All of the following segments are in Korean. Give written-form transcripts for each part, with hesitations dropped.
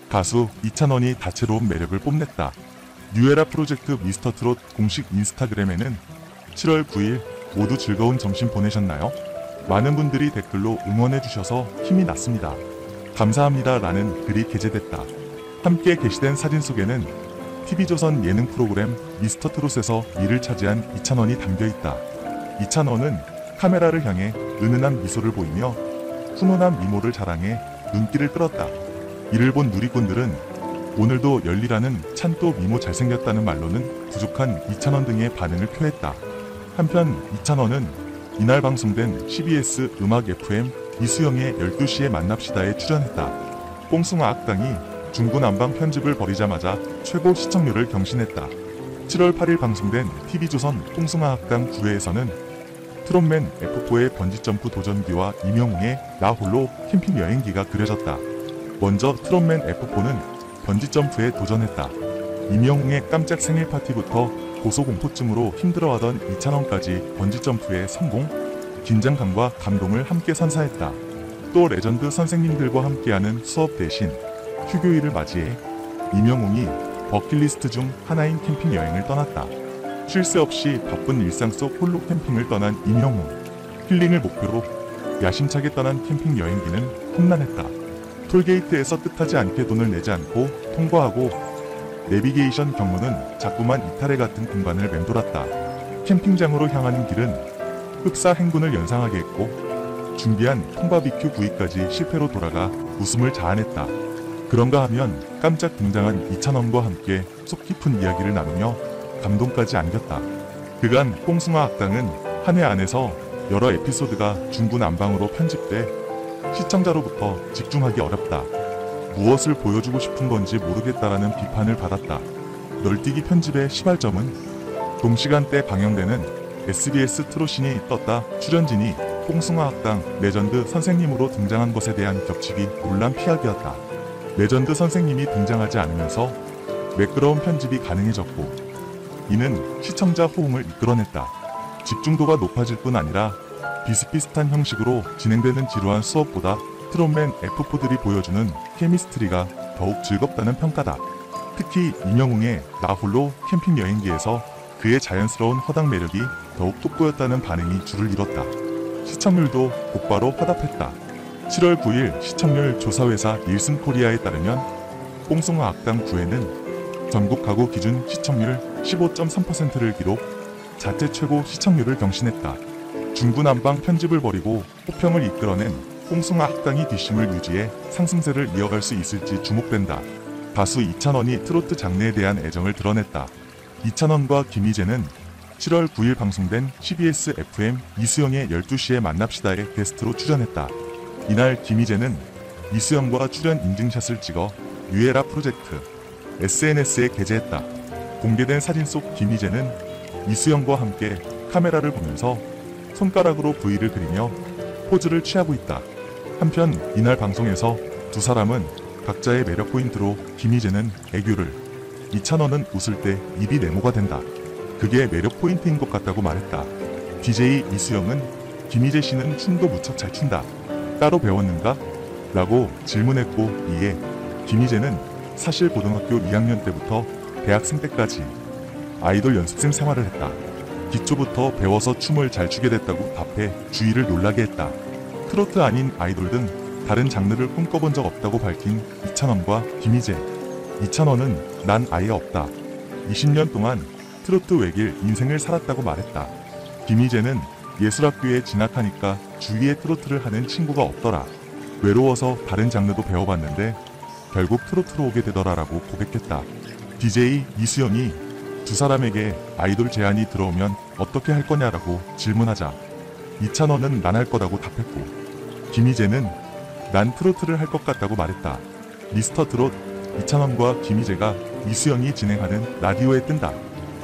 가수 이찬원이 다채로운 매력을 뽐냈다. 뉴에라 프로젝트 미스터트롯 공식 인스타그램에는 7월 9일 모두 즐거운 점심 보내셨나요? 많은 분들이 댓글로 응원해주셔서 힘이 났습니다. 감사합니다 라는 글이 게재됐다. 함께 게시된 사진 속에는 TV조선 예능 프로그램 미스터트롯에서 1위를 차지한 이찬원이 담겨있다. 이찬원은 카메라를 향해 은은한 미소를 보이며 훈훈한 미모를 자랑해 눈길을 끌었다. 이를 본 누리꾼들은 오늘도 열리라는 찬또 미모 잘생겼다는 말로는 부족한 이찬원 등의 반응을 표했다. 한편 이찬원은 이날 방송된 CBS 음악 FM 이수영의 12시에 만납시다에 출연했다. 뽕숭아 악당이 중구난방 편집을 벌이자마자 최고 시청률을 경신했다. 7월 8일 방송된 TV조선 뽕숭아 악당 9회에서는 트롯맨 F4의 번지점프 도전기와 임영웅의 나 홀로 캠핑 여행기가 그려졌다. 먼저 트롯맨 F4는 번지점프에 도전했다. 임영웅의 깜짝 생일 파티부터 고소공포증으로 힘들어하던 이찬원까지 번지점프에 성공, 긴장감과 감동을 함께 선사했다. 또 레전드 선생님들과 함께하는 수업 대신 휴교일을 맞이해 임영웅이 버킷리스트 중 하나인 캠핑 여행을 떠났다. 쉴 새 없이 바쁜 일상 속 홀로 캠핑을 떠난 임영웅. 힐링을 목표로 야심차게 떠난 캠핑 여행기는 험난했다. 톨게이트에서 뜻하지 않게 돈을 내지 않고 통과하고 내비게이션 경로는 자꾸만 이탈해 같은 공간을 맴돌았다. 캠핑장으로 향하는 길은 흡사 행군을 연상하게 했고 준비한 통바비큐 구이까지 실패로 돌아가 웃음을 자아냈다. 그런가 하면 깜짝 등장한 이찬원과 함께 속 깊은 이야기를 나누며 감동까지 안겼다. 그간 뽕숭아 악당은 한 해 안에서 여러 에피소드가 중구난방으로 편집돼 시청자로부터 집중하기 어렵다. 무엇을 보여주고 싶은 건지 모르겠다라는 비판을 받았다. 널뛰기 편집의 시발점은 동시간대 방영되는 SBS 트롯신이 떴다 출연진이 뽕숭아 악당 레전드 선생님으로 등장한 것에 대한 겹치기 논란 피하기였다. 레전드 선생님이 등장하지 않으면서 매끄러운 편집이 가능해졌고 이는 시청자 호응을 이끌어냈다. 집중도가 높아질 뿐 아니라 비슷비슷한 형식으로 진행되는 지루한 수업보다 트롯맨 F4들이 보여주는 케미스트리가 더욱 즐겁다는 평가다. 특히 임영웅의 나 홀로 캠핑 여행기에서 그의 자연스러운 허당 매력이 더욱 돋보였다는 반응이 줄을 이뤘다. 시청률도 곧바로 화답했다. 7월 9일 시청률 조사회사 닐슨코리아에 따르면 뽕숭아 악당 9회는 전국 가구 기준 시청률 15.3%를 기록, 자체 최고 시청률을 경신했다. 중구난방 편집을 벌이고 호평을 이끌어낸 뽕숭아 악당이 뒷심을 유지해 상승세를 이어갈 수 있을지 주목된다. 가수 이찬원이 트로트 장르에 대한 애정을 드러냈다. 이찬원과 김희재는 7월 9일 방송된 CBS FM 이수영의 12시에 만납시다에 게스트로 출연했다. 이날 김희재는 이수영과 출연 인증샷을 찍어 뉴에라 프로젝트 SNS에 게재했다. 공개된 사진 속 김희재는 이수영과 함께 카메라를 보면서 손가락으로 V를 그리며 포즈를 취하고 있다. 한편 이날 방송에서 두 사람은 각자의 매력 포인트로 김희재는 애교를, 이찬원은 웃을 때 입이 네모가 된다. 그게 매력 포인트인 것 같다고 말했다. DJ 이수영은 김희재 씨는 춤도 무척 잘 춘다. 따로 배웠는가? 라고 질문했고 이에 김희재는 사실 고등학교 2학년 때부터 대학생 때까지 아이돌 연습생 생활을 했다. 기초부터 배워서 춤을 잘 추게 됐다고 답해 주위를 놀라게 했다. 트로트 아닌 아이돌 등 다른 장르를 꿈꿔본 적 없다고 밝힌 이찬원과 김희재. 이찬원은 난 아예 없다. 20년 동안 트로트 외길 인생을 살았다고 말했다. 김희재는 예술학교에 진학하니까 주위에 트로트를 하는 친구가 없더라. 외로워서 다른 장르도 배워봤는데 결국 트로트로 오게 되더라라고 고백했다. DJ 이수영이 두 사람에게 아이돌 제안이 들어오면 어떻게 할 거냐라고 질문하자 이찬원은 난 할 거라고 답했고 김희재는 난 트로트를 할 것 같다고 말했다. 미스터트롯 이찬원과 김희재가 이수영이 진행하는 라디오에 뜬다.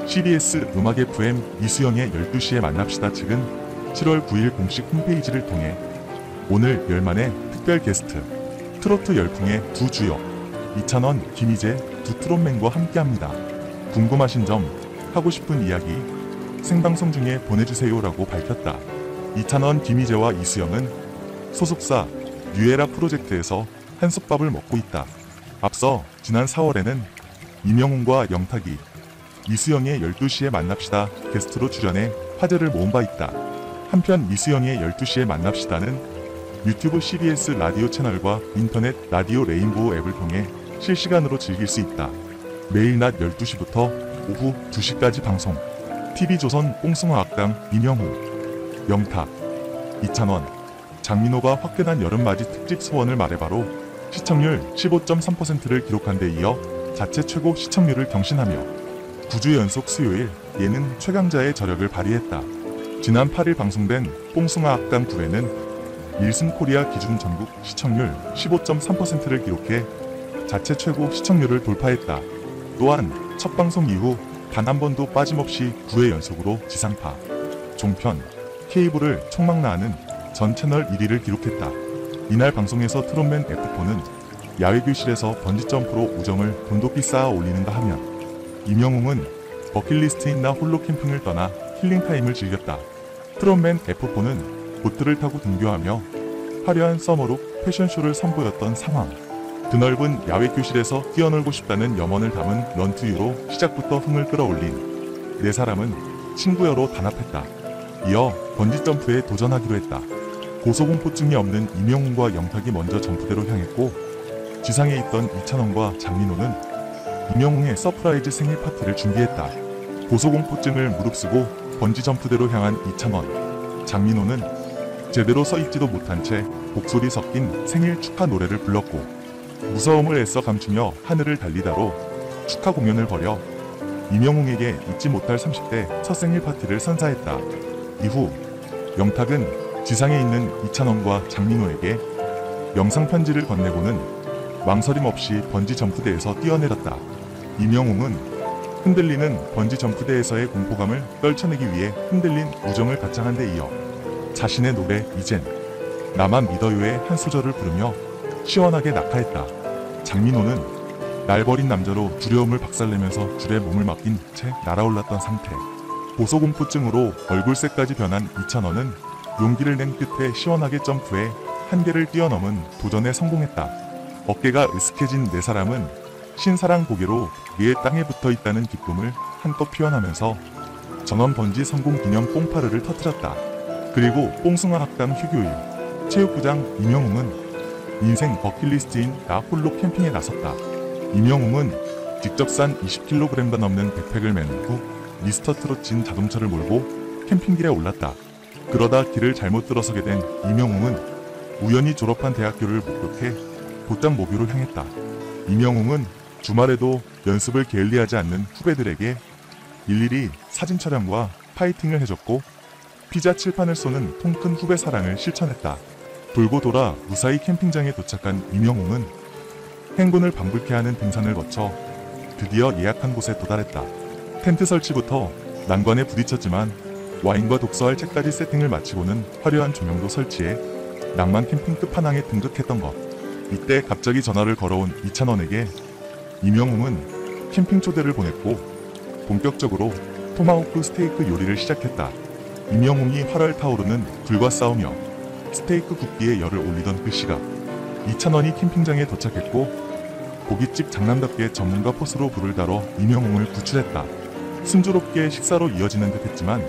CBS 음악 FM 이수영의 12시에 만납시다 측은 7월 9일 공식 홈페이지를 통해 오늘 열만의 특별 게스트 트로트 열풍의 두 주역 이찬원, 김희재 두 트롯맨과 함께합니다. 궁금하신 점, 하고 싶은 이야기 생방송 중에 보내주세요라고 밝혔다. 이찬원, 김희재와 이수영은 소속사 뉴에라 프로젝트에서 한솥밥을 먹고 있다. 앞서 지난 4월에는 임영웅과 영탁이 이수영의 12시에 만납시다 게스트로 출연해 화제를 모은 바 있다. 한편 이수영의 12시에 만납시다는 유튜브 CBS 라디오 채널과 인터넷 라디오 레인보우 앱을 통해 실시간으로 즐길 수 있다. 매일 낮 12시부터 오후 2시까지 방송. TV조선 뽕숭아 악당 임영웅, 영탁, 이찬원, 장민호가 화끈한 여름맞이 특집 소원을 말해봐로 시청률 15.3%를 기록한 데 이어 자체 최고 시청률을 경신하며 9주 연속 수요일 예능 최강자의 저력을 발휘했다. 지난 8일 방송된 뽕숭아 악당 9회는 닐슨 코리아 기준 전국 시청률 15.3%를 기록해 자체 최고 시청률을 돌파했다. 또한 첫 방송 이후 단 한 번도 빠짐없이 9회 연속으로 지상파, 종편, 케이블을 총망라하는 전 채널 1위를 기록했다. 이날 방송에서 트롯맨 F4는 야외 교실에서 번지점프로 우정을 돈독히 쌓아 올리는가 하면 임영웅은 버킷리스트 있나 홀로 캠핑을 떠나 힐링타임을 즐겼다. 트롯맨 F4는 보트를 타고 등교하며 화려한 서머룩 패션쇼를 선보였던 상황. 드넓은 야외 교실에서 뛰어놀고 싶다는 염원을 담은 런투유로 시작부터 흥을 끌어올린 네 사람은 친구여로 단합했다. 이어 번지점프에 도전하기로 했다. 고소공포증이 없는 임영웅과 영탁이 먼저 점프대로 향했고 지상에 있던 이찬원과 장민호는 임영웅의 서프라이즈 생일 파티를 준비했다. 고소공포증을 무릅쓰고 번지점프대로 향한 이찬원, 장민호는 제대로 서있지도 못한 채 곡소리 섞인 생일 축하 노래를 불렀고 무서움을 애써 감추며 하늘을 달리다로 축하 공연을 벌여 임영웅에게 잊지 못할 30대 첫 생일 파티를 선사했다. 이후 영탁은 지상에 있는 이찬원과 장민호에게 영상 편지를 건네고는 망설임 없이 번지 점프대에서 뛰어내렸다. 임영웅은 흔들리는 번지 점프대에서의 공포감을 떨쳐내기 위해 흔들린 우정을 가창한 데 이어 자신의 노래 이젠 나만 믿어요의 한 소절을 부르며 시원하게 낙하했다. 장민호는 날 버린 남자로 두려움을 박살내면서 줄에 몸을 맡긴 채 날아올랐던 상태. 고소공포증으로 얼굴색까지 변한 이찬원은 용기를 낸 끝에 시원하게 점프해 한계를 뛰어넘은 도전에 성공했다. 어깨가 으스해진 네 사람은 신사랑 고개로 위에 땅에 붙어있다는 기쁨을 한껏 표현하면서 전원 번지 성공 기념 뽕파르를 터뜨렸다. 그리고 뽕숭아 학당 휴교일 체육부장 임영웅은 인생 버킷리스트인 나 홀로 캠핑에 나섰다. 임영웅은 직접 싼 20kg가 넘는 백팩을 맨 후 미스터 트롯 진 자동차를 몰고 캠핑길에 올랐다. 그러다 길을 잘못 들어서게 된 임영웅은 우연히 졸업한 대학교를 목격해 곧장 모교로 향했다. 임영웅은 주말에도 연습을 게을리하지 않는 후배들에게 일일이 사진 촬영과 파이팅을 해줬고 피자 칠판을 쏘는 통큰 후배 사랑을 실천했다. 돌고 돌아 무사히 캠핑장에 도착한 임영웅은 행군을 방불케 하는 등산을 거쳐 드디어 예약한 곳에 도달했다. 텐트 설치부터 난관에 부딪혔지만 와인과 독서할 책까지 세팅을 마치고는 화려한 조명도 설치해 낭만 캠핑 끝판왕에 등극했던 것. 이때 갑자기 전화를 걸어온 이찬원에게 임영웅은 캠핑 초대를 보냈고 본격적으로 토마호크 스테이크 요리를 시작했다. 임영웅이 활활 타오르는 불과 싸우며 스테이크 굽기에 열을 올리던 그 시각 이찬원이 캠핑장에 도착했고 고깃집 장남답게 전문가 포스로 불을 다뤄 임영웅을 구출했다. 순조롭게 식사로 이어지는 듯 했지만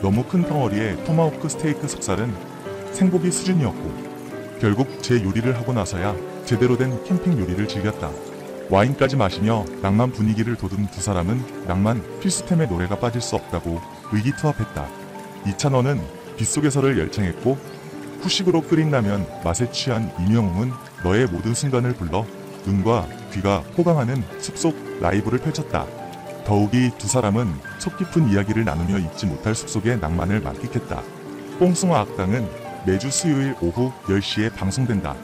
너무 큰 덩어리의 토마호크 스테이크 속살은 생고기 수준이었고 결국 제 요리를 하고 나서야 제대로 된 캠핑 요리를 즐겼다. 와인까지 마시며 낭만 분위기를 돋운 두 사람은 낭만 필수템의 노래가 빠질 수 없다고 의기투합했다. 이찬원은 빗속에서를 열창했고 후식으로 끓인 라면 맛에 취한 임영웅은 너의 모든 순간을 불러 눈과 귀가 호강하는 숲속 라이브를 펼쳤다. 더욱이 두 사람은 속 깊은 이야기를 나누며 잊지 못할 숲속의 낭만을 만끽했다. 뽕숭아 악당은 매주 수요일 오후 10시에 방송된다.